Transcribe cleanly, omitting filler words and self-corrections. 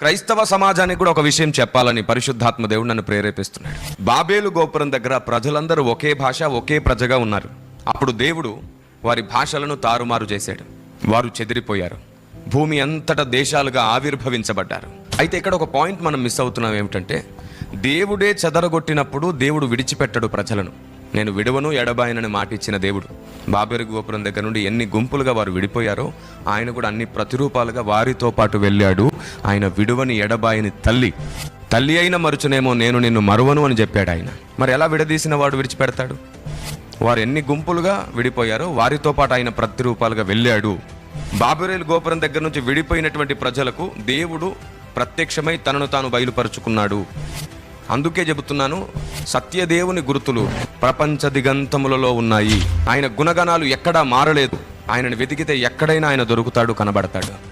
క్రైస్తవ సమాజానికి కూడా ఒక విషయం చెప్పాలని పరిశుద్ధాత్మ దేవుడు నన్ను ప్రేరేపిస్తున్నాడు. బాబేలు గోపురం దగ్గర ప్రజలందరూ ఒకే భాష, ఒకే ప్రజగా ఉన్నారు. అప్పుడు దేవుడు వారి భాషలను తారుమారు చేశాడు. వారు చెదిరిపోయారు. భూమి అంతటా దేశాలుగా ఆవిర్భవించబడ్డారు. అయితే ఇక్కడ ఒక పాయింట్ మనం మిస్ అవుతున్నాం. ఏమిటంటే, దేవుడే చెదరగొట్టినప్పుడు దేవుడు విడిచిపెట్టడు ప్రజలను. నేను విడువను ఎడబాయనని మాట ఇచ్చిన దేవుడు బాబేలు గోపురం దగ్గర నుండి ఎన్ని గుంపులుగా వారు విడిపోయారో ఆయన కూడా అన్ని ప్రతిరూపాలుగా వారితో పాటు వెళ్ళాడు. ఆయన విడువని ఎడబాయని తల్లి అయిన మరుచునేమో నేను నిన్ను మరువను అని చెప్పాడు ఆయన. మరి ఎలా విడదీసిన వాడు విడిచిపెడతాడు? వారు ఎన్ని గుంపులుగా విడిపోయారో వారితో పాటు ఆయన ప్రతిరూపాలుగా వెళ్ళాడు. బాబేలు గోపురం దగ్గర నుంచి విడిపోయినటువంటి ప్రజలకు దేవుడు ప్రత్యక్షమై తనను తాను బయలుపరుచుకున్నాడు. అందుకే చెబుతున్నాను, సత్యదేవుని గుర్తులు ప్రపంచ దిగంతములలో ఉన్నాయి. ఆయన గుణగణాలు ఎక్కడా మారలేదు. ఆయనను వెతికితే ఎక్కడైనా ఆయన దొరుకుతాడు, కనబడతాడు.